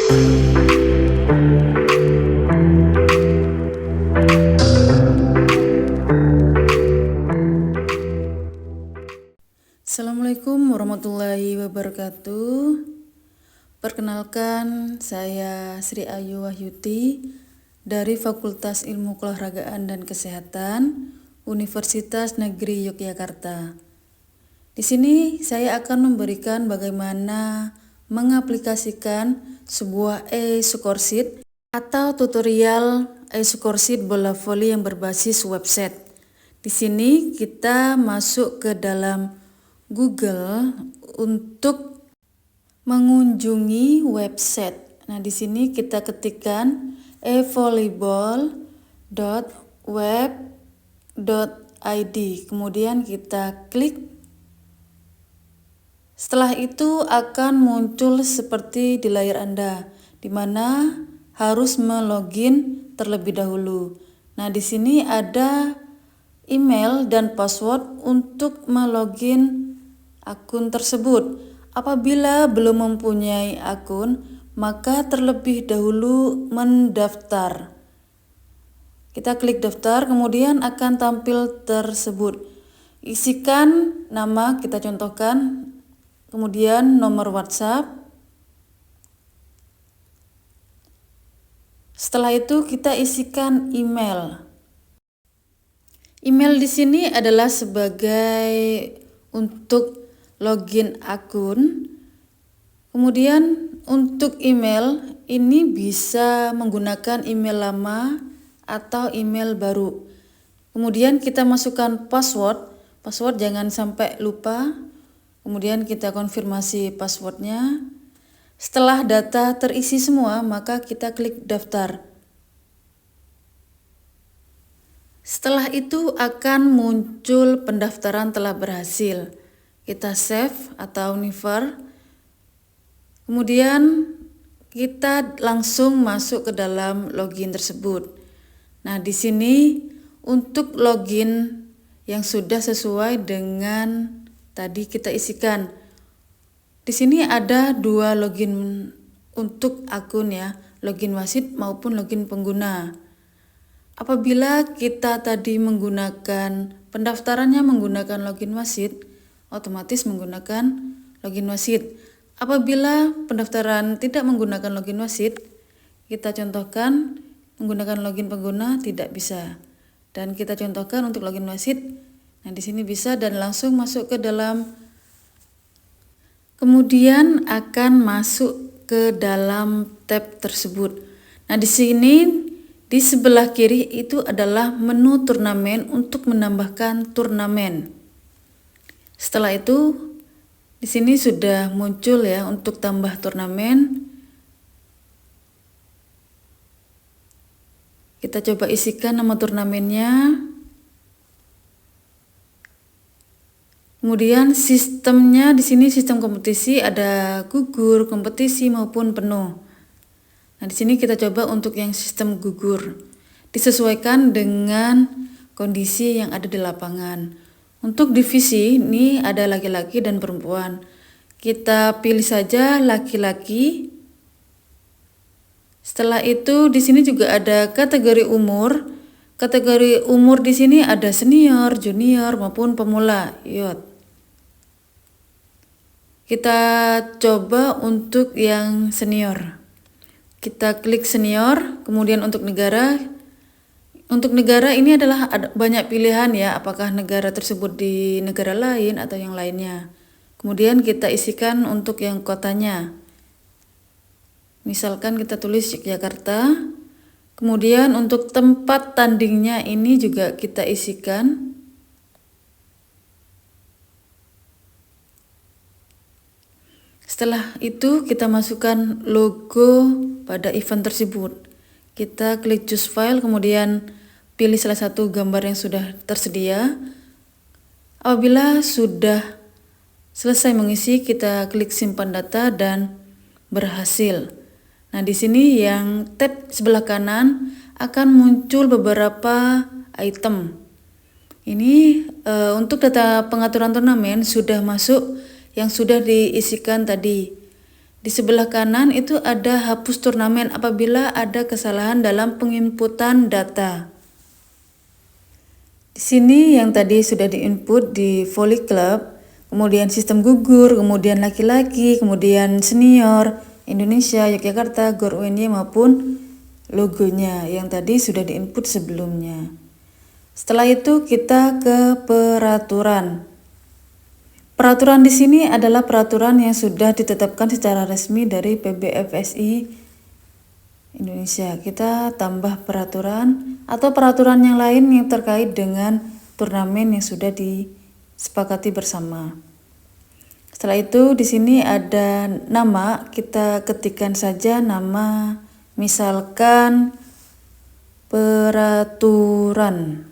Assalamualaikum warahmatullahi wabarakatuh. Perkenalkan, saya Sri Ayu Wahyuti dari Fakultas Ilmu Keolahragaan dan Kesehatan Universitas Negeri Yogyakarta. Di sini saya akan memberikan bagaimana mengaplikasikan sebuah e-scoresheet atau tutorial e-scoresheet bola voli yang berbasis website. Di sini kita masuk ke dalam Google untuk mengunjungi website. Nah, di sini kita ketikkan evolleyball.web.id. Kemudian kita klik. Setelah itu akan muncul seperti di layar Anda, di mana harus melogin terlebih dahulu. Nah, di sini ada email dan password untuk melogin akun tersebut. Apabila belum mempunyai akun, maka terlebih dahulu mendaftar. Kita klik daftar, kemudian akan tampil tersebut. Isikan nama, kita contohkan, kemudian nomor WhatsApp. Setelah itu kita isikan email. Email di sini adalah sebagai untuk login akun. Kemudian untuk email ini bisa menggunakan email lama atau email baru. Kemudian kita masukkan password. Password jangan sampai lupa. Kemudian kita konfirmasi passwordnya. Setelah data terisi semua, maka kita klik daftar. Setelah itu akan muncul pendaftaran telah berhasil. Kita save atau never. Kemudian kita langsung masuk ke dalam login tersebut. Nah, di sini untuk login yang sudah sesuai dengan tadi kita isikan. Di sini ada dua login untuk akun ya, login wasit maupun login pengguna. Apabila kita tadi menggunakan pendaftarannya menggunakan login wasit, otomatis menggunakan login wasit. Apabila pendaftaran tidak menggunakan login wasit, kita contohkan menggunakan login pengguna tidak bisa. Dan kita contohkan untuk login wasit. Nah, di sini bisa dan langsung masuk ke dalam. Kemudian akan masuk ke dalam tab tersebut. Nah, di sini di sebelah kiri itu adalah menu turnamen untuk menambahkan turnamen. Setelah itu di sini sudah muncul ya untuk tambah turnamen. Kita coba isikan nama turnamennya. Kemudian sistemnya di sini sistem kompetisi ada gugur, kompetisi maupun penuh. Nah, di sini kita coba untuk yang sistem gugur. Disesuaikan dengan kondisi yang ada di lapangan. Untuk divisi ini ada laki-laki dan perempuan. Kita pilih saja laki-laki. Setelah itu di sini juga ada kategori umur. Kategori umur di sini ada senior, junior maupun pemula. Yot. Kita coba untuk yang senior. Kita klik senior, kemudian untuk negara. Untuk negara ini adalah banyak pilihan ya, apakah negara tersebut di negara lain atau yang lainnya. Kemudian kita isikan untuk yang kotanya. Misalkan kita tulis Yogyakarta. Kemudian untuk tempat tandingnya ini juga kita isikan. Setelah itu kita masukkan logo pada event tersebut. Kita klik choose file, kemudian pilih salah satu gambar yang sudah tersedia. Apabila sudah selesai mengisi, kita klik simpan data dan berhasil. Nah, di sini yang tab sebelah kanan akan muncul beberapa item. Ini untuk data pengaturan turnamen sudah masuk yang sudah diisikan tadi. Di Di sebelah kanan itu ada hapus turnamen apabila ada kesalahan dalam penginputan data. Di sini yang tadi sudah diinput di Volley Club, kemudian sistem gugur, kemudian laki-laki, kemudian senior, Indonesia, Yogyakarta, GOR UNY maupun logonya yang tadi sudah diinput sebelumnya. Setelah itu kita ke peraturan. Peraturan di sini adalah peraturan yang sudah ditetapkan secara resmi dari PBFSI Indonesia. Kita tambah peraturan atau peraturan yang lain yang terkait dengan turnamen yang sudah disepakati bersama. Setelah itu di sini ada nama, kita ketikkan saja nama, misalkan peraturan.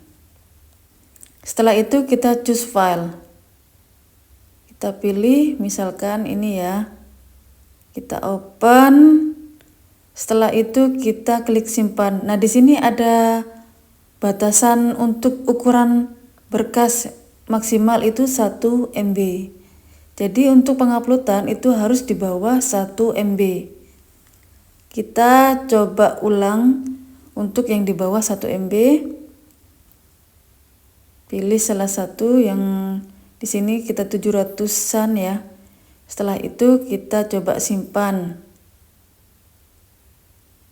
Setelah itu kita choose file. Kita pilih misalkan ini ya. Kita open. Setelah itu kita klik simpan. Nah, di sini ada batasan untuk ukuran berkas maksimal itu 1 MB. Jadi untuk penguploadan itu harus di bawah 1 MB. Kita coba ulang untuk yang di bawah 1 MB. Pilih salah satu yang di sini kita 700-an ya. Setelah itu kita coba simpan.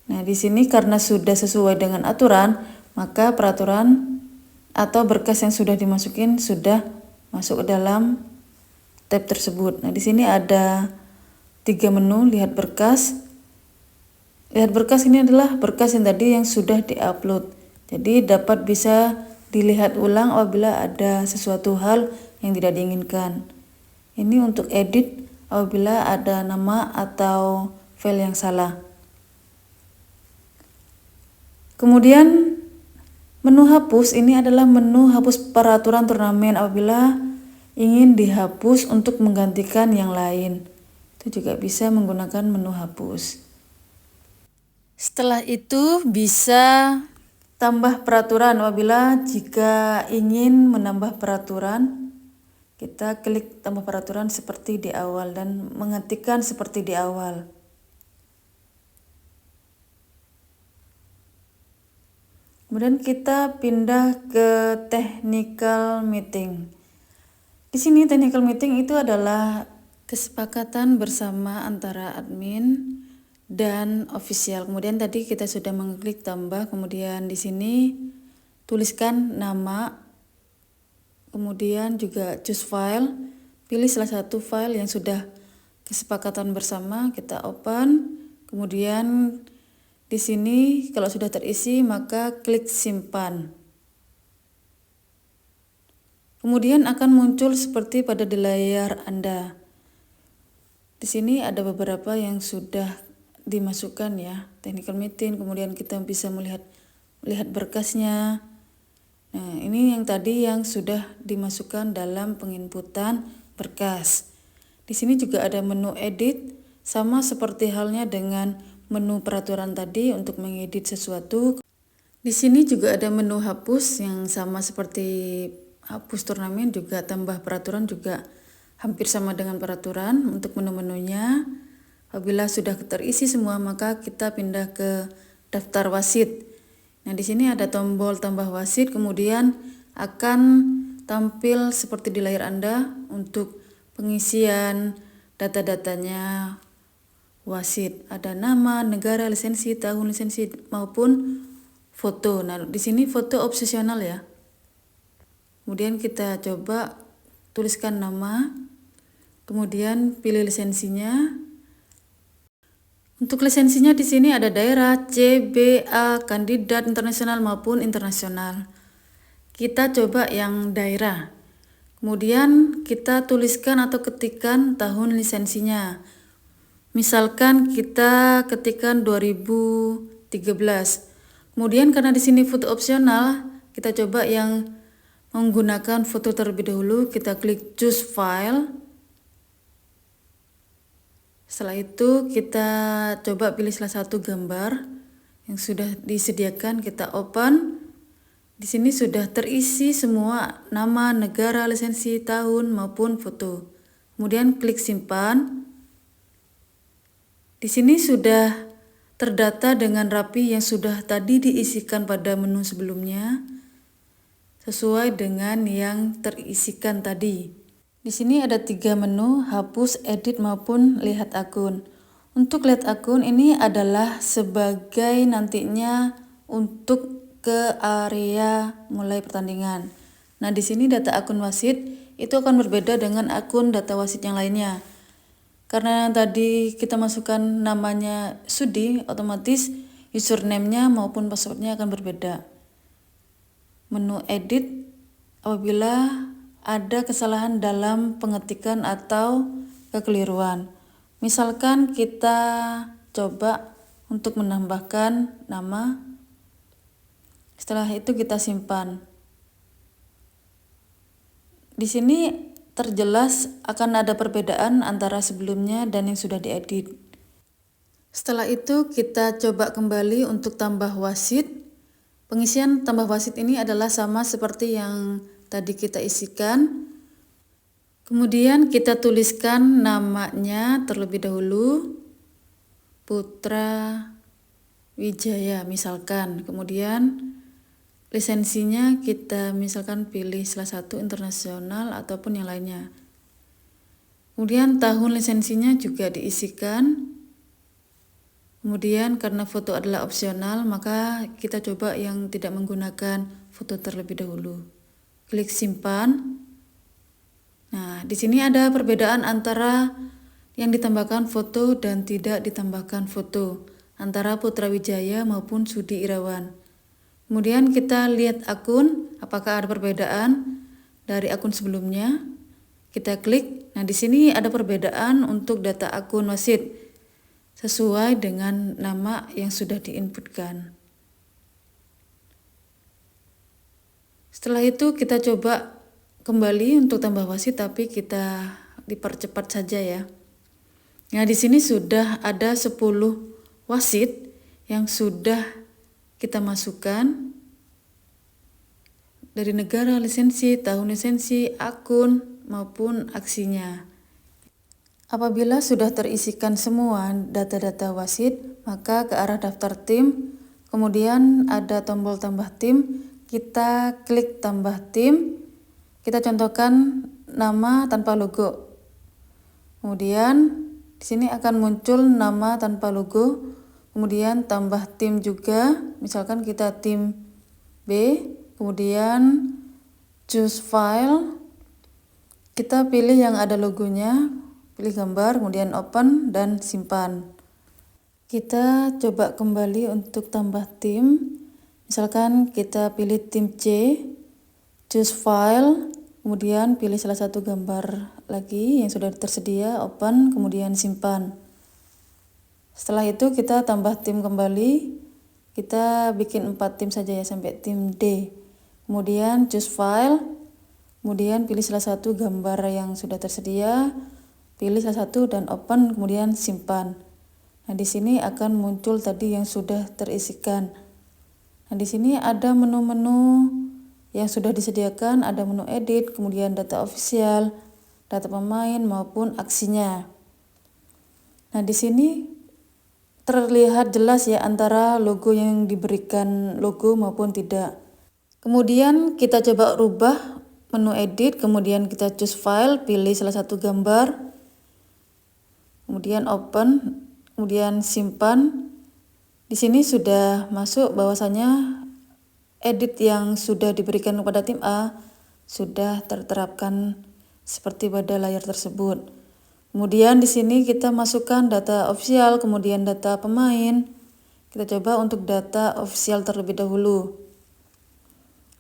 Nah, di sini karena sudah sesuai dengan aturan, maka peraturan atau berkas yang sudah dimasukin sudah masuk ke dalam tab tersebut. Nah, di sini ada 3 menu, lihat berkas. Lihat berkas ini adalah berkas yang tadi yang sudah diupload. Jadi dapat bisa dilihat ulang apabila ada sesuatu hal yang tidak diinginkan. Ini untuk edit apabila ada nama atau file yang salah. Kemudian menu hapus ini adalah menu hapus peraturan turnamen apabila ingin dihapus untuk menggantikan yang lain. Itu juga bisa menggunakan menu hapus. Setelah itu bisa tambah peraturan apabila jika ingin menambah peraturan, kita klik tambah peraturan seperti di awal dan mengetikkan seperti di awal. Kemudian kita pindah ke technical meeting. Di sini technical meeting itu adalah kesepakatan bersama antara admin dan official. Kemudian tadi kita sudah mengklik tambah, kemudian di sini tuliskan nama, kemudian juga choose file, pilih salah satu file yang sudah kesepakatan bersama, kita open. Kemudian di sini kalau sudah terisi maka klik simpan. Kemudian akan muncul seperti pada di layar Anda. Di sini ada beberapa yang sudah dimasukkan ya, technical meeting, kemudian kita bisa melihat berkasnya. Nah, ini yang tadi yang sudah dimasukkan dalam penginputan berkas. Di sini juga ada menu edit, sama seperti halnya dengan menu peraturan tadi untuk mengedit sesuatu. Di sini juga ada menu hapus yang sama seperti hapus turnamen, juga tambah peraturan juga hampir sama dengan peraturan untuk menu-menunya. Apabila sudah terisi semua maka kita pindah ke daftar wasit. Nah, di sini ada tombol tambah wasit, kemudian akan tampil seperti di layar Anda untuk pengisian data-datanya wasit. Ada nama, negara, lisensi, tahun lisensi maupun foto. Nah, di sini foto opsional ya. Kemudian kita coba tuliskan nama, kemudian pilih lisensinya. Untuk lisensinya di sini ada daerah, CBA, kandidat internasional maupun internasional. Kita coba yang daerah. Kemudian kita tuliskan atau ketikkan tahun lisensinya. Misalkan kita ketikkan 2013. Kemudian karena di sini foto opsional, kita coba yang menggunakan foto terlebih dahulu, kita klik choose file. Setelah itu kita coba pilih salah satu gambar yang sudah disediakan, kita open. Di sini sudah terisi semua nama, negara, lisensi, tahun maupun foto. Kemudian klik simpan. Di sini sudah terdata dengan rapi yang sudah tadi diisikan pada menu sebelumnya, sesuai dengan yang terisikan tadi. Di sini ada 3 menu, hapus, edit maupun lihat akun. Untuk lihat akun ini adalah sebagai nantinya untuk ke area mulai pertandingan. Nah, di sini data akun wasit itu akan berbeda dengan akun data wasit yang lainnya. Karena tadi kita masukkan namanya Sudi, otomatis username-nya maupun password-nya akan berbeda. Menu edit apabila ada kesalahan dalam pengetikan atau kekeliruan. Misalkan kita coba untuk menambahkan nama, setelah itu kita simpan. Di sini terjelas akan ada perbedaan antara sebelumnya dan yang sudah diedit. Setelah itu kita coba kembali untuk tambah wasit. Pengisian tambah wasit ini adalah sama seperti yang tadi kita isikan. Kemudian kita tuliskan namanya terlebih dahulu, Putra Wijaya misalkan. Kemudian lisensinya kita misalkan pilih salah satu internasional ataupun yang lainnya. Kemudian tahun lisensinya juga diisikan. Kemudian karena foto adalah opsional, maka kita coba yang tidak menggunakan foto terlebih dahulu. Klik simpan. Nah, di sini ada perbedaan antara yang ditambahkan foto dan tidak ditambahkan foto antara Putra Wijaya maupun Sudi Irawan. Kemudian kita lihat akun, apakah ada perbedaan dari akun sebelumnya. Kita klik. Nah, di sini ada perbedaan untuk data akun wasit sesuai dengan nama yang sudah diinputkan. Setelah itu kita coba kembali untuk tambah wasit, tapi kita dipercepat saja ya. Nah, di sini sudah ada 10 wasit yang sudah kita masukkan dari negara, lisensi, tahun lisensi, akun maupun aksinya. Apabila sudah terisikan semua data-data wasit, maka ke arah daftar tim, kemudian ada tombol tambah tim, kita klik tambah tim. Kita contohkan nama tanpa logo. Kemudian di sini akan muncul nama tanpa logo. Kemudian tambah tim juga. Misalkan kita tim B. Kemudian choose file. Kita pilih yang ada logonya. Pilih gambar. Kemudian open dan simpan. Kita coba kembali untuk tambah tim. Misalkan kita pilih tim C. Choose file, kemudian pilih salah satu gambar lagi yang sudah tersedia, open, kemudian simpan. Setelah itu kita tambah tim kembali, kita bikin 4 tim saja ya sampai tim D. Kemudian choose file, kemudian pilih salah satu gambar yang sudah tersedia, pilih salah satu dan open, kemudian simpan. Nah, di sini akan muncul tadi yang sudah terisikan. Nah, di sini ada menu-menu yang sudah disediakan, ada menu edit, kemudian data official, data pemain maupun aksinya. Nah, di sini terlihat jelas ya antara logo yang diberikan logo maupun tidak. Kemudian kita coba rubah menu edit, kemudian kita choose file, pilih salah satu gambar, kemudian open, kemudian simpan. Di sini sudah masuk bahwasanya edit yang sudah diberikan kepada tim A sudah terterapkan seperti pada layar tersebut. Kemudian di sini kita masukkan data official, kemudian data pemain. Kita coba untuk data official terlebih dahulu.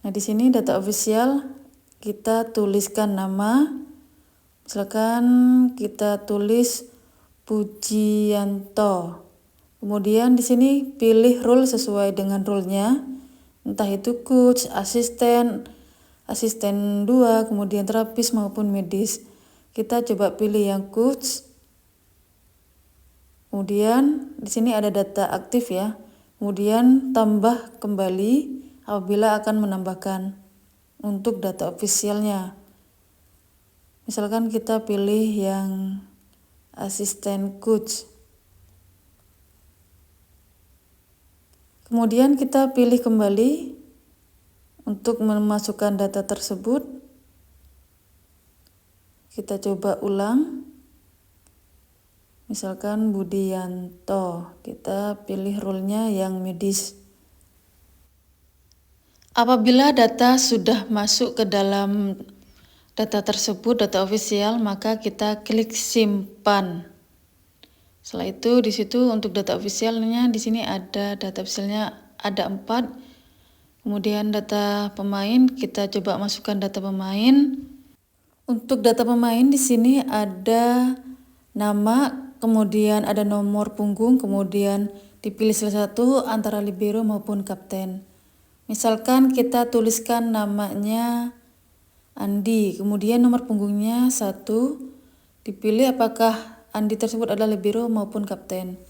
Nah, di sini data official kita tuliskan nama. Misalkan kita tulis Pujianto. Kemudian di sini pilih role sesuai dengan role-nya. Entah itu coach, asisten 2, kemudian terapis maupun medis. Kita coba pilih yang coach. Kemudian di sini ada data aktif ya. Kemudian tambah kembali apabila akan menambahkan untuk data officialnya. Misalkan kita pilih yang asisten coach. Kemudian kita pilih kembali untuk memasukkan data tersebut. Kita coba ulang. Misalkan Budianto, kita pilih role-nya yang medis. Apabila data sudah masuk ke dalam data tersebut, data ofisial, maka kita klik simpan. Setelah itu di situ untuk data ofisialnya di sini ada data ofisialnya ada 4. Kemudian data pemain, kita coba masukkan data pemain. Untuk data pemain di sini ada nama, kemudian ada nomor punggung, kemudian dipilih salah satu antara libero maupun kapten. Misalkan kita tuliskan namanya Andi, kemudian nomor punggungnya 1, dipilih apakah Andi tersebut adalah libero maupun kapten.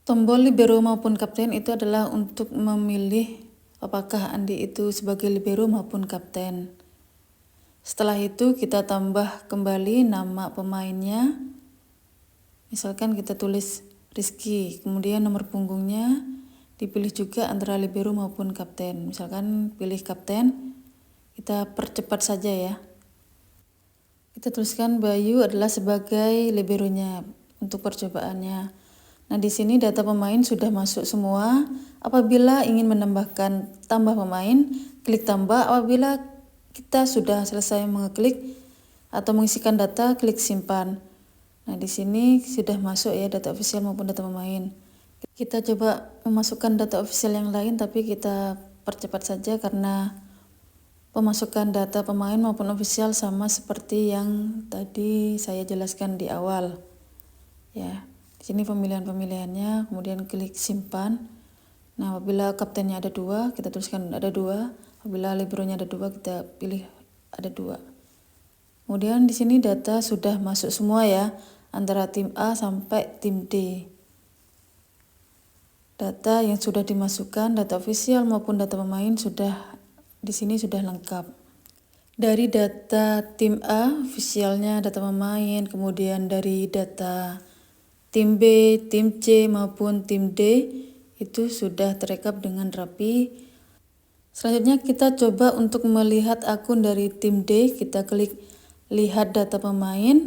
Tombol libero maupun kapten itu adalah untuk memilih apakah Andi itu sebagai libero maupun kapten. Setelah itu kita tambah kembali nama pemainnya. Misalkan kita tulis Rizky, kemudian nomor punggungnya dipilih juga antara libero maupun kapten. Misalkan pilih kapten, kita percepat saja ya. Kita tuliskan Bayu adalah sebagai liberonya untuk percobaannya. Nah, di sini data pemain sudah masuk semua. Apabila ingin menambahkan tambah pemain, klik tambah. Apabila kita sudah selesai mengeklik atau mengisikan data, klik simpan. Nah, di sini sudah masuk ya data ofisial maupun data pemain. Kita coba memasukkan data ofisial yang lain, tapi kita percepat saja karena pemasukan data pemain maupun ofisial sama seperti yang tadi saya jelaskan di awal. Ya, di sini pemilihan-pemilihannya, kemudian klik simpan. Nah, apabila kaptennya ada 2, kita tuliskan ada 2. Apabila liberonya ada 2, kita pilih ada 2. Kemudian di sini data sudah masuk semua ya, antara tim A sampai tim D. Data yang sudah dimasukkan, data ofisial maupun data pemain sudah di sini sudah lengkap. Dari data tim A, ofisialnya, data pemain, kemudian dari data tim B, tim C maupun tim D itu sudah terekap dengan rapi. Selanjutnya kita coba untuk melihat akun dari tim D, kita klik lihat data pemain.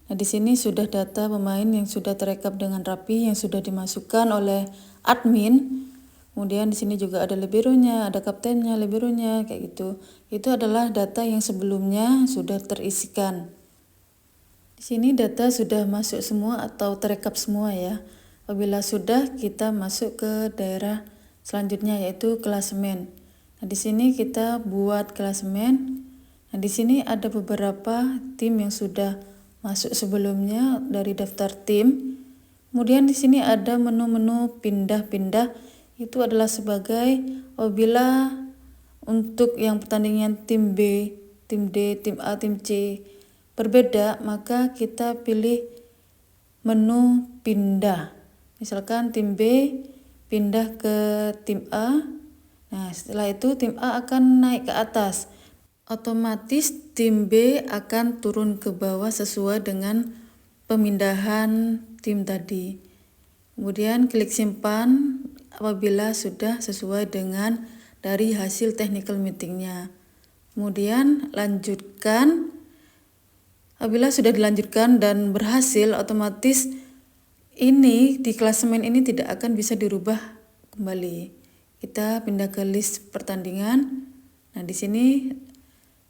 Nah, di sini sudah data pemain yang sudah terekap dengan rapi, yang sudah dimasukkan oleh admin. Kemudian di sini juga ada liberonya, ada kaptennya, liberonya, kayak gitu. Itu adalah data yang sebelumnya sudah terisikan. Di sini data sudah masuk semua atau terekap semua ya. Apabila sudah, kita masuk ke daerah selanjutnya yaitu klasemen. Nah, di sini kita buat klasemen. Nah, di sini ada beberapa tim yang sudah masuk sebelumnya dari daftar tim. Kemudian di sini ada menu-menu pindah-pindah. Itu adalah sebagai apabila untuk yang pertandingan tim B, tim D, tim A, tim C berbeda, maka kita pilih menu pindah. Misalkan tim B pindah ke tim A. Nah, setelah itu tim A akan naik ke atas. Otomatis tim B akan turun ke bawah sesuai dengan pemindahan tim tadi. Kemudian klik simpan apabila sudah sesuai dengan dari hasil technical meetingnya. Kemudian lanjutkan. Apabila sudah dilanjutkan dan berhasil, otomatis ini di klasemen ini tidak akan bisa dirubah kembali. Kita pindah ke list pertandingan. Nah, di sini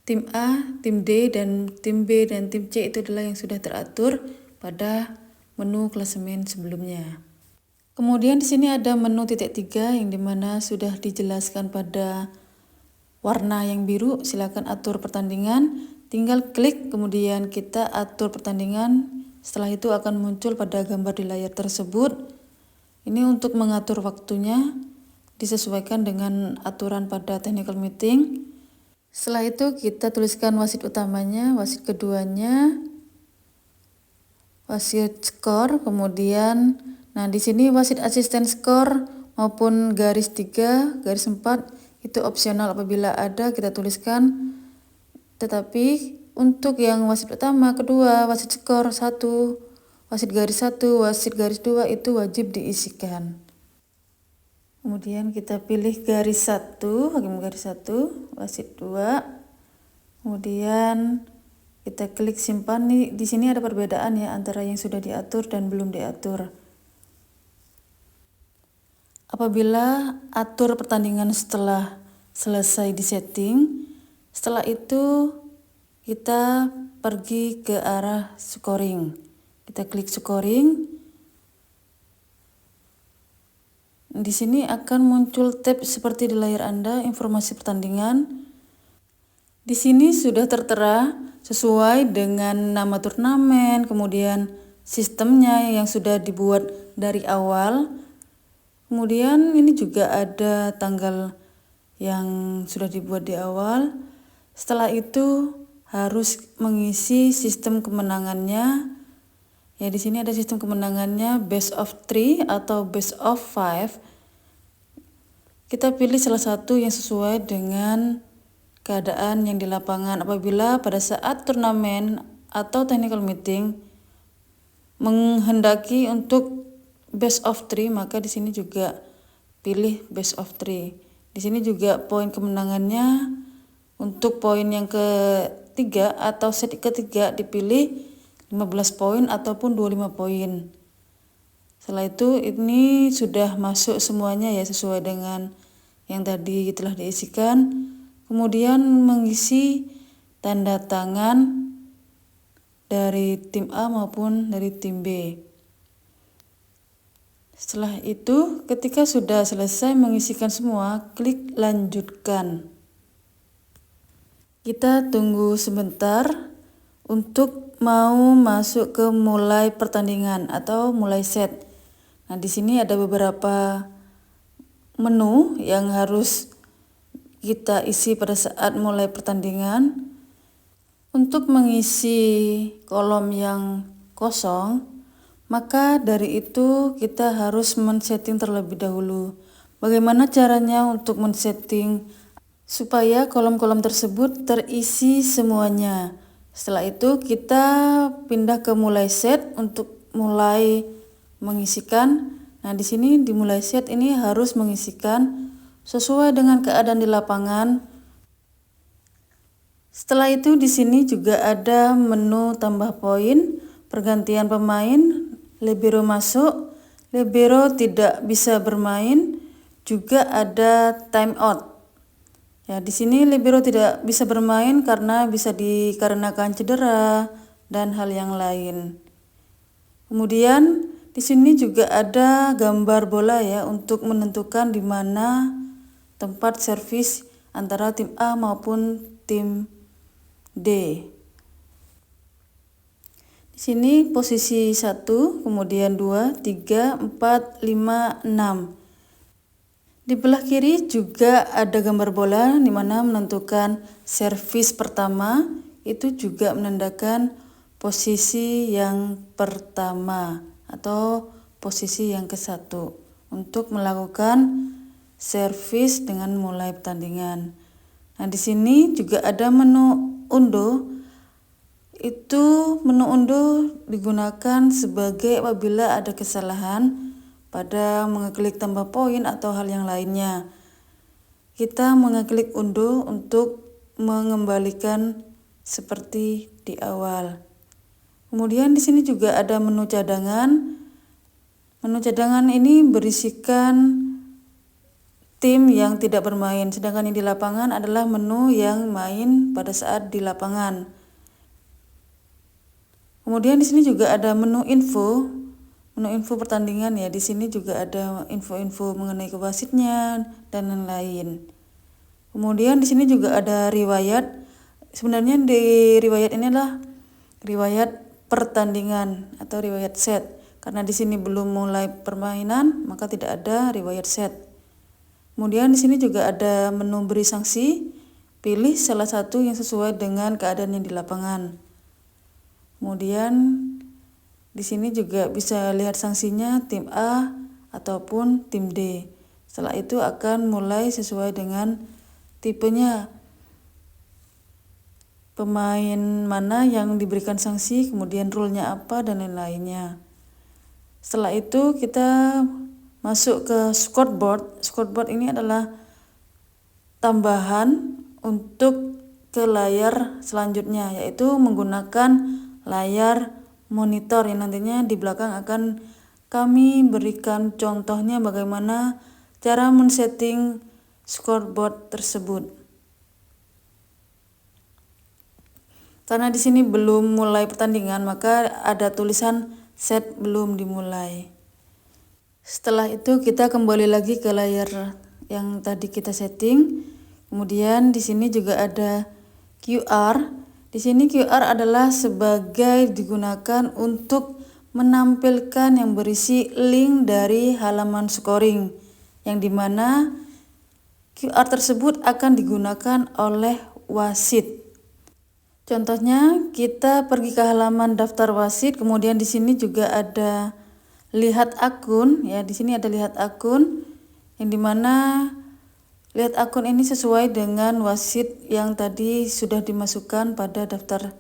tim A, tim D, dan tim B, dan tim C itu adalah yang sudah teratur pada menu klasemen sebelumnya. Kemudian di sini ada menu titik 3 yang dimana sudah dijelaskan pada warna yang biru. Silakan atur pertandingan, tinggal klik kemudian kita atur pertandingan. Setelah itu akan muncul pada gambar di layar tersebut. Ini untuk mengatur waktunya disesuaikan dengan aturan pada technical meeting. Setelah itu kita tuliskan wasit utamanya, wasit keduanya, wasit skor, kemudian nah di sini wasit asisten skor maupun garis 3, garis 4 itu opsional apabila ada kita tuliskan. Tetapi untuk yang wasit utama, kedua, wasit skor 1, wasit garis 1, wasit garis 2 itu wajib diisikan. Kemudian kita pilih garis 1, hakim garis 1, wasit 2. Kemudian kita klik simpan. Di sini ada perbedaan ya antara yang sudah diatur dan belum diatur. Apabila atur pertandingan setelah selesai di setting, setelah itu kita pergi ke arah scoring. Kita klik scoring. Di sini akan muncul tab seperti di layar Anda, informasi pertandingan. Di sini sudah tertera sesuai dengan nama turnamen, kemudian sistemnya yang sudah dibuat dari awal. Kemudian ini juga ada tanggal yang sudah dibuat di awal. Setelah itu harus mengisi sistem kemenangannya. Ya, di sini ada sistem kemenangannya best of 3 atau best of 5. Kita pilih salah satu yang sesuai dengan keadaan yang di lapangan. Apabila pada saat turnamen atau technical meeting menghendaki untuk best of 3, maka di sini juga pilih best of 3. Di sini juga poin kemenangannya untuk poin yang ketiga atau set ketiga dipilih 15 poin ataupun 25 poin. Setelah itu ini sudah masuk semuanya ya, sesuai dengan yang tadi telah diisikan. Kemudian mengisi tanda tangan dari tim A maupun dari tim B. Setelah itu ketika sudah selesai mengisikan semua, klik lanjutkan. Kita tunggu sebentar untuk mau masuk ke mulai pertandingan atau mulai set. Nah, di sini ada beberapa menu yang harus kita isi pada saat mulai pertandingan. Untuk mengisi kolom yang kosong, maka dari itu kita harus men-setting terlebih dahulu. Bagaimana caranya untuk men-setting supaya kolom-kolom tersebut terisi semuanya? Setelah itu kita pindah ke mulai set untuk mulai mengisikan. Nah, di sini di mulai set ini harus mengisikan sesuai dengan keadaan di lapangan. Setelah itu di sini juga ada menu tambah poin, pergantian pemain, libero masuk, libero tidak bisa bermain, juga ada time out. Ya, di sini libero tidak bisa bermain karena bisa dikarenakan cedera dan hal yang lain. Kemudian di sini juga ada gambar bola ya untuk menentukan di mana tempat servis antara tim A maupun tim D. Di sini posisi 1, kemudian 2, 3, 4, 5, 6. Di belah kiri juga ada gambar bola di mana menentukan servis pertama, itu juga menandakan posisi yang pertama atau posisi yang ke-1 untuk melakukan servis dengan mulai pertandingan. Nah, di sini juga ada menu undo. Itu menu undo digunakan sebagai apabila ada kesalahan pada mengeklik tambah poin atau hal yang lainnya. Kita mengeklik undo untuk mengembalikan seperti di awal. Kemudian di sini juga ada menu cadangan. Menu cadangan ini berisikan tim yang tidak bermain, sedangkan yang di lapangan adalah menu yang main pada saat di lapangan. Kemudian di sini juga ada menu info pertandingan ya. Di sini juga ada info-info mengenai kewasitnya dan lain-lain. Kemudian di sini juga ada riwayat. Sebenarnya di riwayat ini adalah riwayat pertandingan atau riwayat set. Karena di sini belum mulai permainan, maka tidak ada riwayat set. Kemudian di sini juga ada menu beri sanksi. Pilih salah satu yang sesuai dengan keadaan yang di lapangan. Kemudian di sini juga bisa lihat sanksinya tim A ataupun tim D. Setelah itu akan mulai sesuai dengan tipenya. Pemain mana yang diberikan sanksi, kemudian rule-nya apa dan lain-lainnya. Setelah itu kita masuk ke scoreboard. Scoreboard ini adalah tambahan untuk ke layar selanjutnya, yaitu menggunakan layar monitor yang nantinya di belakang akan kami berikan contohnya bagaimana cara men-setting scoreboard tersebut. Karena di sini belum mulai pertandingan, maka ada tulisan set belum dimulai. Setelah itu kita kembali lagi ke layar yang tadi kita setting. Kemudian di sini juga ada QR. Di sini QR adalah sebagai digunakan untuk menampilkan yang berisi link dari halaman scoring, yang dimana QR tersebut akan digunakan oleh wasit. Contohnya kita pergi ke halaman daftar wasit, kemudian di sini juga ada lihat akun, ya di sini ada lihat akun, yang dimana lihat akun ini sesuai dengan wasit yang tadi sudah dimasukkan pada daftar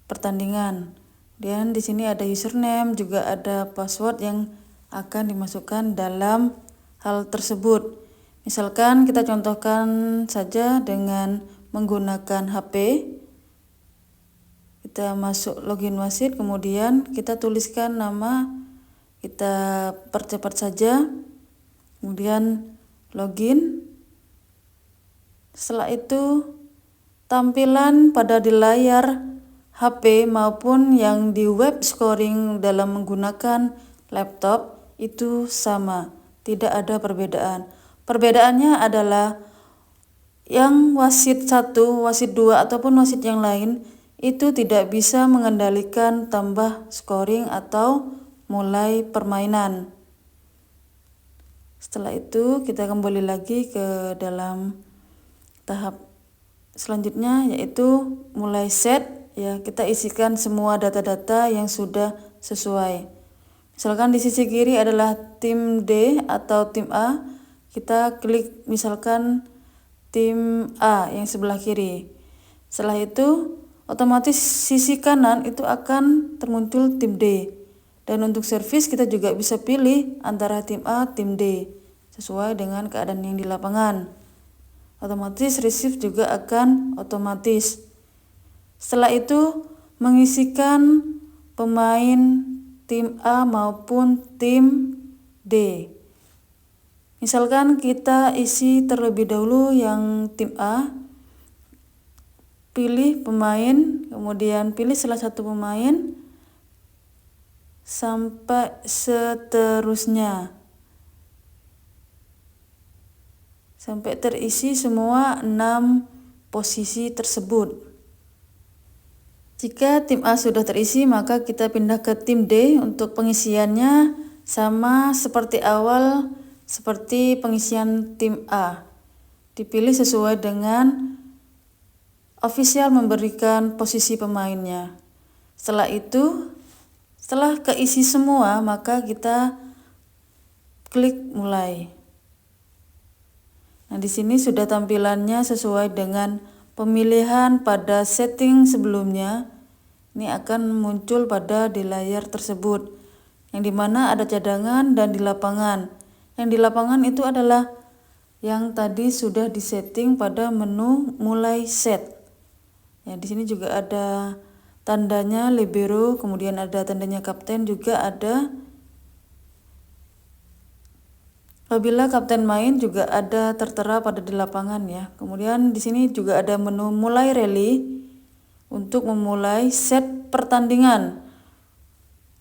pertandingan. Dan di sini ada username, juga ada password yang akan dimasukkan dalam hal tersebut. Misalkan kita contohkan saja dengan menggunakan HP. Kita masuk login wasit, kemudian kita tuliskan nama, kita percepat saja, kemudian login. Setelah itu tampilan pada di layar HP maupun yang di web scoring dalam menggunakan laptop itu sama, tidak ada perbedaan. Perbedaannya adalah yang wasit 1, wasit 2 ataupun wasit yang lain itu tidak bisa mengendalikan tambah scoring atau mulai permainan. Setelah itu kita kembali lagi ke dalam tahap selanjutnya, yaitu mulai set. Ya, kita isikan semua data-data yang sudah sesuai. Misalkan di sisi kiri adalah tim D atau tim A, kita klik misalkan tim A yang sebelah kiri. Setelah itu otomatis sisi kanan itu akan termuncul tim D. Dan untuk servis kita juga bisa pilih antara tim A, tim D sesuai dengan keadaan yang di lapangan. Otomatis receive juga akan otomatis. Setelah itu mengisikan pemain tim A maupun tim D. Misalkan kita isi terlebih dahulu yang tim A, pilih pemain, kemudian pilih salah satu pemain sampai seterusnya, sampai terisi semua 6 posisi tersebut. Jika tim A sudah terisi, maka kita pindah ke tim D. Untuk pengisiannya sama seperti awal, seperti pengisian tim A. Dipilih sesuai dengan official memberikan posisi pemainnya. Setelah itu, setelah keisi semua, maka kita klik mulai. Nah, di sini sudah tampilannya sesuai dengan pemilihan pada setting sebelumnya. Ini akan muncul pada di layar tersebut, yang dimana ada cadangan dan di lapangan. Yang di lapangan itu adalah yang tadi sudah disetting pada menu mulai set. Ya, di sini juga ada tandanya libero, kemudian ada tandanya kapten juga ada. Apabila kapten main juga ada tertera pada di lapangan ya. Kemudian di sini juga ada menu mulai rally untuk memulai set pertandingan.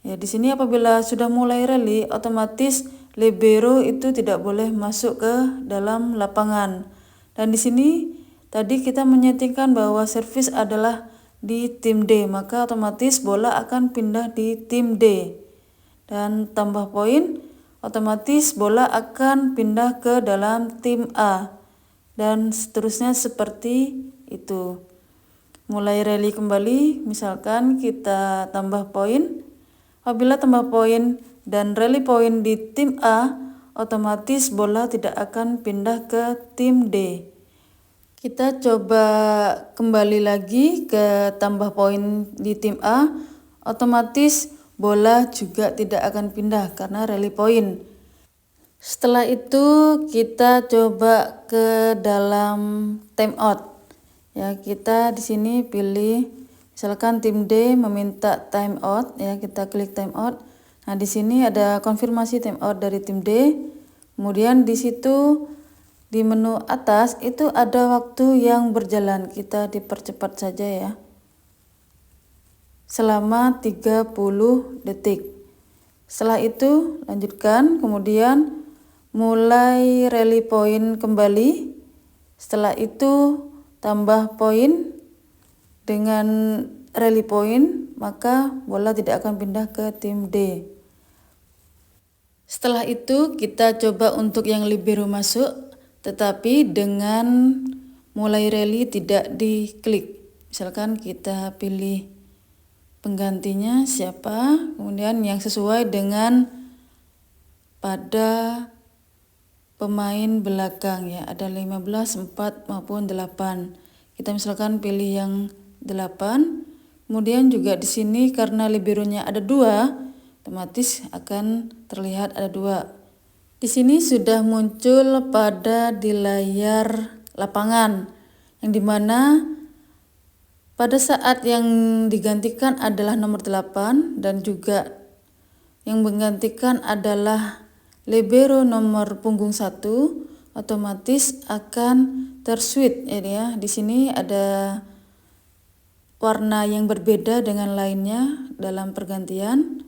Ya, di sini apabila sudah mulai rally, otomatis libero itu tidak boleh masuk ke dalam lapangan. Dan di sini tadi kita menyetingkan bahwa servis adalah di tim D, maka otomatis bola akan pindah di tim D. Dan tambah poin, otomatis bola akan pindah ke dalam tim A. Dan seterusnya seperti itu. Mulai rally kembali, misalkan kita tambah poin. Apabila tambah poin dan rally poin di tim A, otomatis bola tidak akan pindah ke tim D. Kita coba kembali lagi ke tambah poin di tim A, otomatis bola juga tidak akan pindah karena rally poin. Setelah itu kita coba ke dalam timeout. Ya, kita di sini pilih misalkan tim D meminta timeout, ya kita klik timeout. Nah, di sini ada konfirmasi timeout dari tim D. Kemudian di situ di menu atas itu ada waktu yang berjalan. Kita dipercepat saja ya. Selama 30 detik. Setelah itu lanjutkan, kemudian mulai rally point kembali. Setelah itu tambah poin dengan rally point, maka bola tidak akan pindah ke tim D. Setelah itu kita coba untuk yang libero masuk, tetapi dengan mulai rally tidak diklik. Misalkan kita pilih penggantinya siapa, kemudian yang sesuai dengan pada pemain belakang ya, ada 15, 4 maupun 8. Kita misalkan pilih yang 8. Kemudian juga di sini karena liberonya ada 2, otomatis akan terlihat ada 2. Di sini sudah muncul pada di layar lapangan, yang dimana pada saat yang digantikan adalah nomor 8 dan juga yang menggantikan adalah libero nomor punggung 1, otomatis akan terswitch ya. Di sini ada warna yang berbeda dengan lainnya dalam pergantian.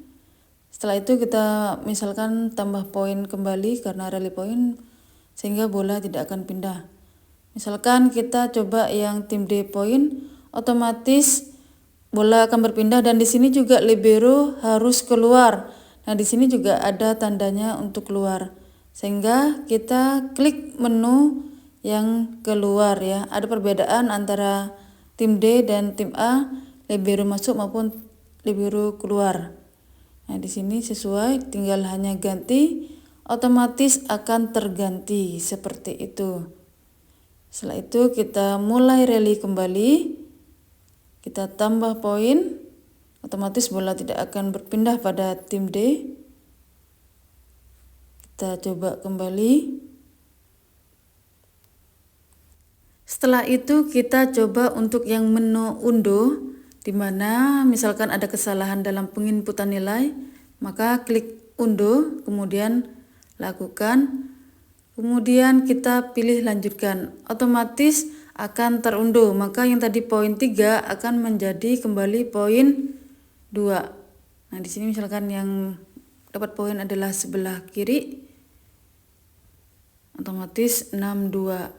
Setelah itu kita misalkan tambah poin kembali karena rally point sehingga bola tidak akan pindah. Misalkan kita coba yang tim D point, otomatis bola akan berpindah dan di sini juga libero harus keluar. Nah, di sini juga ada tandanya untuk keluar. Sehingga kita klik menu yang keluar ya. Ada perbedaan antara tim D dan tim A, libero masuk maupun libero keluar. Nah, di sini sesuai, tinggal hanya ganti, otomatis akan terganti seperti itu. Setelah itu kita mulai rally kembali, kita tambah poin, otomatis bola tidak akan berpindah pada tim D. Kita coba kembali. Setelah itu kita coba untuk yang menu undo, di mana misalkan ada kesalahan dalam penginputan nilai, maka klik undo, kemudian lakukan. Kemudian kita pilih lanjutkan, otomatis akan terunduh, maka yang tadi poin 3 akan menjadi kembali poin 2. Nah, di sini misalkan yang dapat poin adalah sebelah kiri, otomatis 62.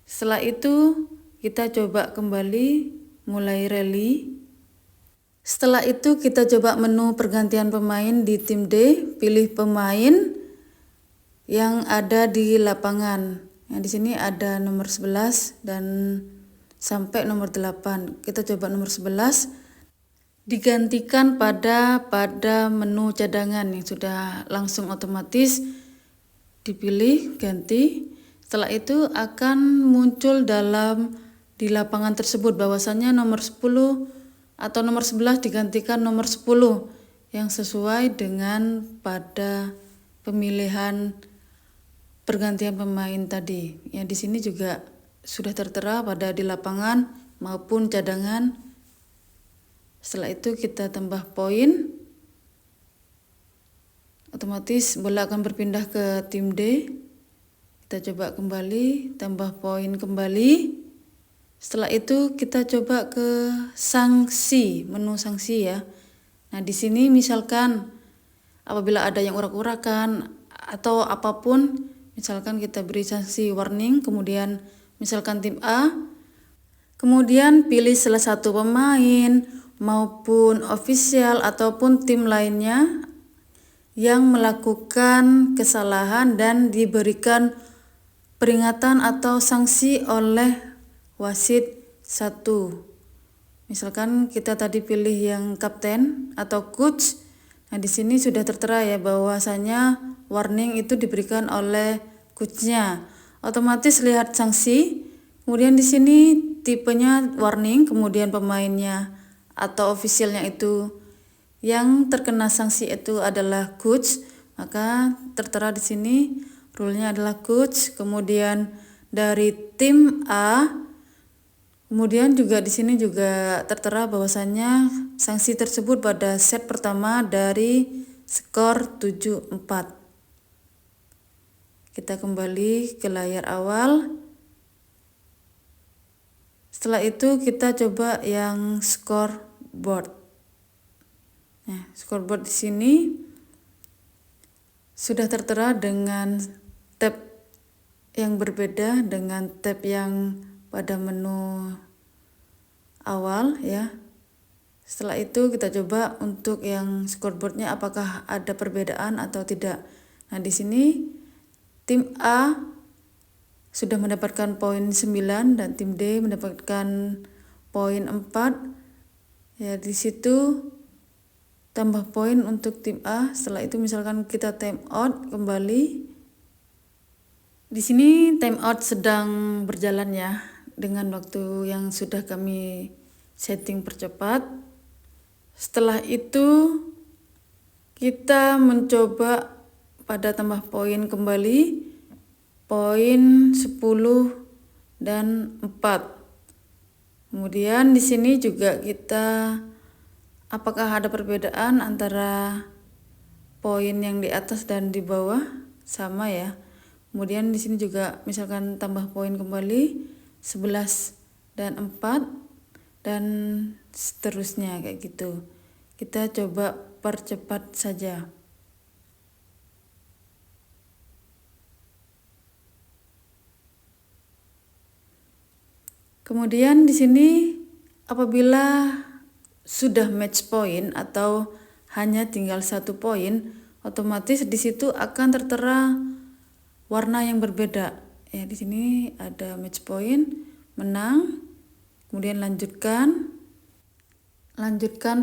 Setelah itu kita coba kembali mulai rally. Setelah itu kita coba menu pergantian pemain di tim D, pilih pemain yang ada di lapangan. Yang di sini ada nomor 11 dan sampai nomor 8. Kita coba nomor 11 digantikan pada menu cadangan yang sudah langsung otomatis dipilih ganti. Setelah itu akan muncul di lapangan tersebut bahwasanya nomor 10 atau nomor 11 digantikan nomor 10 yang sesuai dengan pada pemilihan pergantian pemain tadi. Ya, di sini juga sudah tertera pada di lapangan maupun cadangan. Setelah itu kita tambah poin. Otomatis bola akan berpindah ke tim D. Kita coba kembali, tambah poin kembali. Setelah itu kita coba ke sanksi, menu sanksi ya. Nah, di sini misalkan apabila ada yang urak-urakan atau apapun, misalkan kita beri sanksi warning, kemudian misalkan tim A, kemudian pilih salah satu pemain maupun ofisial ataupun tim lainnya yang melakukan kesalahan dan diberikan peringatan atau sanksi oleh wasit 1. Misalkan kita tadi pilih yang kapten atau coach. Nah, di sini sudah tertera ya bahwasanya warning itu diberikan oleh coachnya. Otomatis lihat sanksi. Kemudian di sini tipenya warning, kemudian pemainnya atau ofisialnya itu yang terkena sanksi itu adalah coach, Maka tertera di sini rule-nya adalah coach, kemudian dari tim A, kemudian juga di sini juga tertera bahwasannya sanksi tersebut pada set pertama dari skor 7-4. Kita kembali ke layar awal. Setelah itu kita coba yang scoreboard. Nah, scoreboard di sini sudah tertera dengan tab yang berbeda dengan tab yang pada menu awal ya. Setelah itu kita coba untuk yang scoreboardnya apakah ada perbedaan atau tidak. Nah, di sini tim A sudah mendapatkan poin 9 dan tim D mendapatkan poin 4. Ya, di situ tambah poin untuk tim A. Setelah itu misalkan kita time out kembali. Di sini time out sedang berjalan ya dengan waktu yang sudah kami setting percepat. Setelah itu kita mencoba pada tambah poin kembali, poin 10 dan 4. Kemudian di sini juga kita apakah ada perbedaan antara poin yang di atas dan di bawah, sama ya. Kemudian di sini juga misalkan tambah poin kembali 11 dan 4 dan seterusnya kayak gitu. Kita coba percepat saja. Kemudian di sini apabila sudah match point atau hanya tinggal 1 poin, otomatis di situ akan tertera warna yang berbeda. Ya, di sini ada match point, menang, kemudian lanjutkan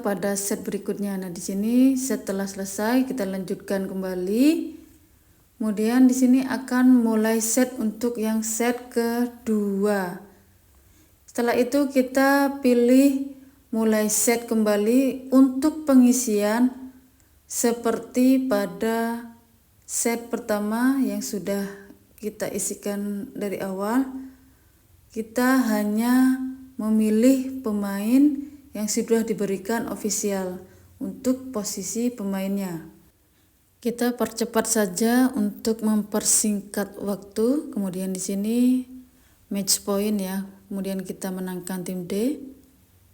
pada set berikutnya. Nah, di sini setelah selesai kita lanjutkan kembali. Kemudian di sini akan mulai set untuk yang set kedua. Setelah itu kita pilih mulai set kembali untuk pengisian seperti pada set pertama yang sudah kita isikan dari awal. Kita hanya memilih pemain yang sudah diberikan official untuk posisi pemainnya. Kita percepat saja untuk mempersingkat waktu. Kemudian di sini match point ya. Kemudian kita menangkan tim D.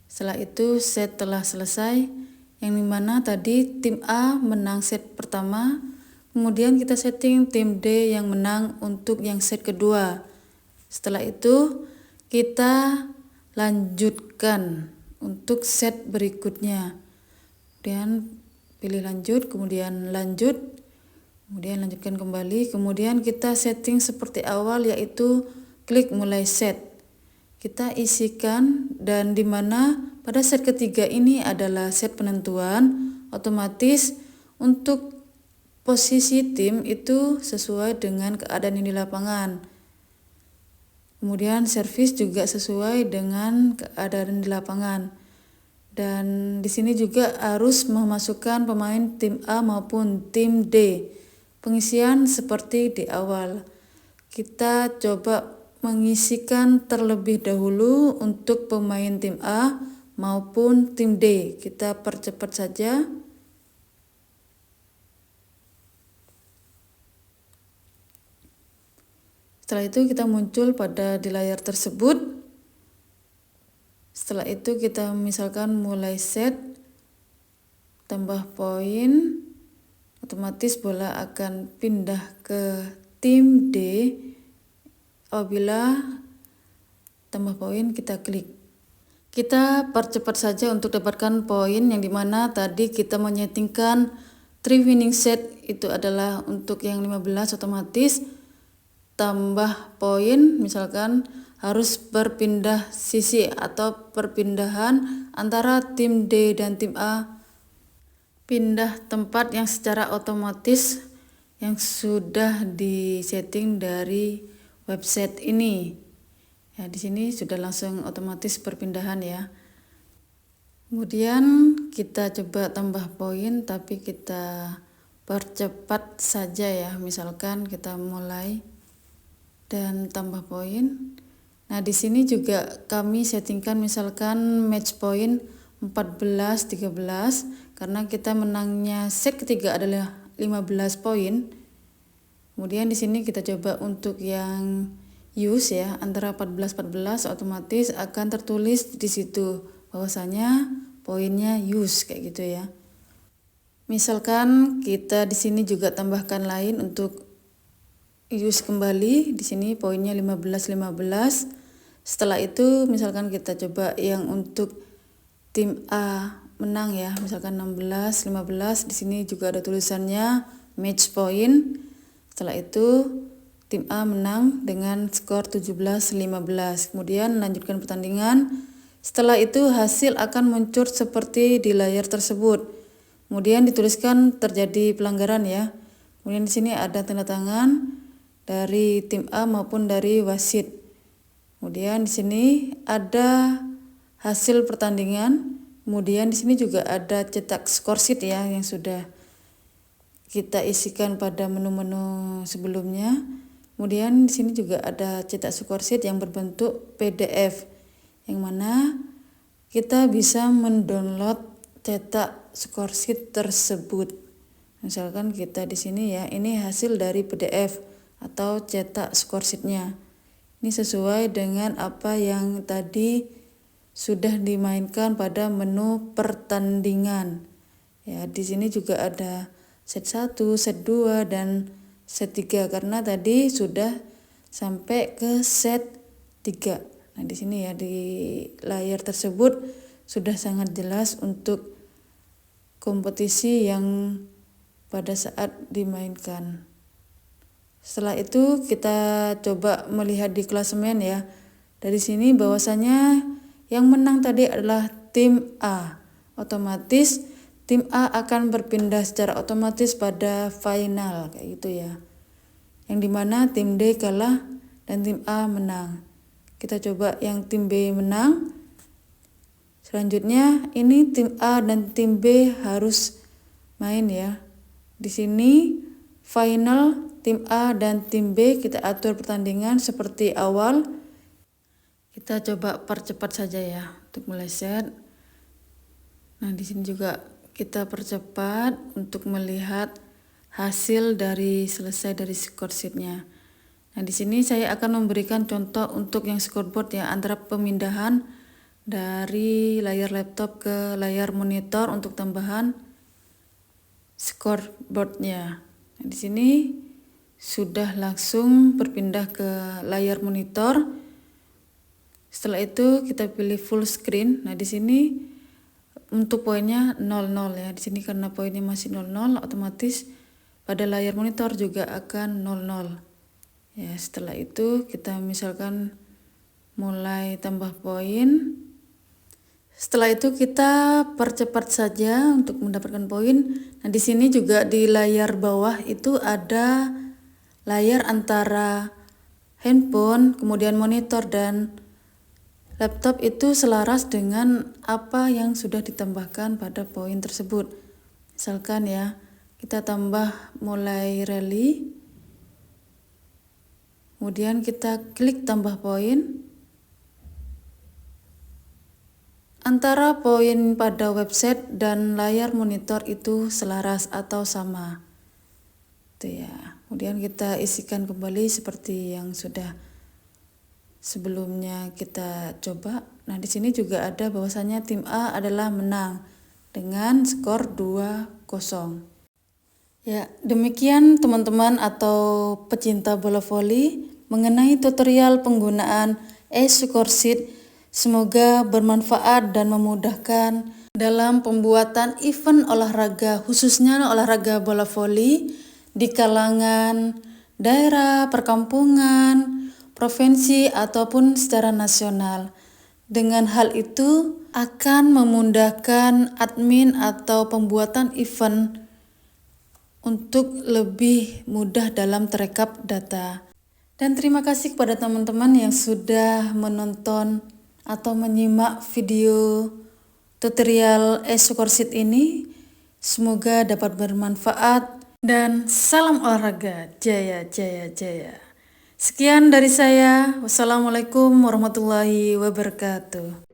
Setelah itu set telah selesai, yang dimana tadi tim A menang set pertama, kemudian kita setting tim D yang menang untuk yang set kedua. Setelah itu kita lanjutkan untuk set berikutnya. Kemudian pilih lanjut, kemudian lanjut, kemudian lanjutkan kembali, kemudian kita setting seperti awal yaitu klik mulai set. Kita isikan dan dimana pada set ketiga ini adalah set penentuan, otomatis untuk posisi tim itu sesuai dengan keadaan yang di lapangan. Kemudian servis juga sesuai dengan keadaan di lapangan. Dan di sini juga harus memasukkan pemain tim A maupun tim D. Pengisian seperti di awal. Kita coba mengisikan terlebih dahulu untuk pemain tim A maupun tim D. Kita percepat saja. Setelah itu kita muncul pada di layar tersebut. Setelah itu kita misalkan mulai set, tambah poin, otomatis bola akan pindah ke tim D. Apabila tambah poin kita klik. Kita percepat saja untuk dapatkan poin yang dimana tadi kita menyetingkan 3 winning set itu adalah untuk yang 15, otomatis tambah poin misalkan harus berpindah sisi atau perpindahan antara tim D dan tim A, pindah tempat yang secara otomatis yang sudah disetting dari website ini. Ya, di sini sudah langsung otomatis perpindahan ya. Kemudian kita coba tambah poin tapi kita percepat saja ya. Misalkan kita mulai dan tambah poin. Nah, di sini juga kami settingkan misalkan match point 14 13 karena kita menangnya set ketiga adalah 15 poin. Kemudian di sini kita coba untuk yang use ya, antara 14 14 otomatis akan tertulis di situ bahwasanya poinnya use kayak gitu ya. Misalkan kita di sini juga tambahkan lain untuk use kembali, di sini poinnya 15 15. Setelah itu misalkan kita coba yang untuk tim A menang ya, misalkan 16 15, di sini juga ada tulisannya match point. Setelah itu tim A menang dengan skor 17-15. Kemudian lanjutkan pertandingan. Setelah itu hasil akan muncul seperti di layar tersebut. Kemudian dituliskan terjadi pelanggaran ya. Kemudian di sini ada tanda tangan dari tim A maupun dari wasit. Kemudian di sini ada hasil pertandingan. Kemudian di sini juga ada cetak skor sheet ya yang sudah kita isikan pada menu-menu sebelumnya. Kemudian di sini juga ada cetak skor sheet yang berbentuk PDF, yang mana kita bisa mendownload cetak skor sheet tersebut. Misalkan kita di sini ya, ini hasil dari PDF atau cetak skor sheetnya. Ini sesuai dengan apa yang tadi sudah dimainkan pada menu pertandingan. Ya, di sini juga ada set 1, set 2 dan set 3 karena tadi sudah sampai ke set 3. Nah, di sini ya di layar tersebut sudah sangat jelas untuk kompetisi yang pada saat dimainkan. Setelah itu kita coba melihat di klasemen ya. Dari sini bahwasanya yang menang tadi adalah tim A. Otomatis tim A akan berpindah secara otomatis pada final kayak gitu ya. Yang dimana tim D kalah dan tim A menang. Kita coba yang tim B menang. Selanjutnya ini tim A dan tim B harus main ya. Di sini final tim A dan tim B kita atur pertandingan seperti awal. Kita coba percepat saja ya untuk mulai set. Nah, di sini juga kita percepat untuk melihat hasil dari selesai dari skor sheet-nya. Nah, di sini saya akan memberikan contoh untuk yang scoreboard ya, antara pemindahan dari layar laptop ke layar monitor untuk tambahan scoreboard-nya. Nah, di sini sudah langsung berpindah ke layar monitor. Setelah itu kita pilih full screen. Nah, di sini untuk poinnya 00 ya. Di sini karena poinnya masih 00, otomatis pada layar monitor juga akan 00. Ya, setelah itu kita misalkan mulai tambah poin. Setelah itu kita percepat saja untuk mendapatkan poin. Nah, di sini juga di layar bawah itu ada layar antara handphone, kemudian monitor dan laptop itu selaras dengan apa yang sudah ditambahkan pada poin tersebut. Misalkan ya, kita tambah mulai rally, kemudian kita klik tambah poin. Antara poin pada website dan layar monitor itu selaras atau sama. Itu ya. Kemudian kita isikan kembali seperti yang sudah sebelumnya kita coba. Nah, di sini juga ada bahwasanya tim A adalah menang dengan skor 2-0. Ya, demikian teman-teman atau pecinta bola voli mengenai tutorial penggunaan e-score sheet. Semoga bermanfaat dan memudahkan dalam pembuatan event olahraga, khususnya olahraga bola voli di kalangan daerah, perkampungan, provinsi ataupun secara nasional. Dengan hal itu akan memudahkan admin atau pembuatan event untuk lebih mudah dalam terekap data. Dan terima kasih kepada teman-teman yang sudah menonton atau menyimak video tutorial e-score sheet ini. Semoga dapat bermanfaat Dan salam olahraga, jaya, jaya, jaya. Sekian dari saya. Wassalamualaikum warahmatullahi wabarakatuh.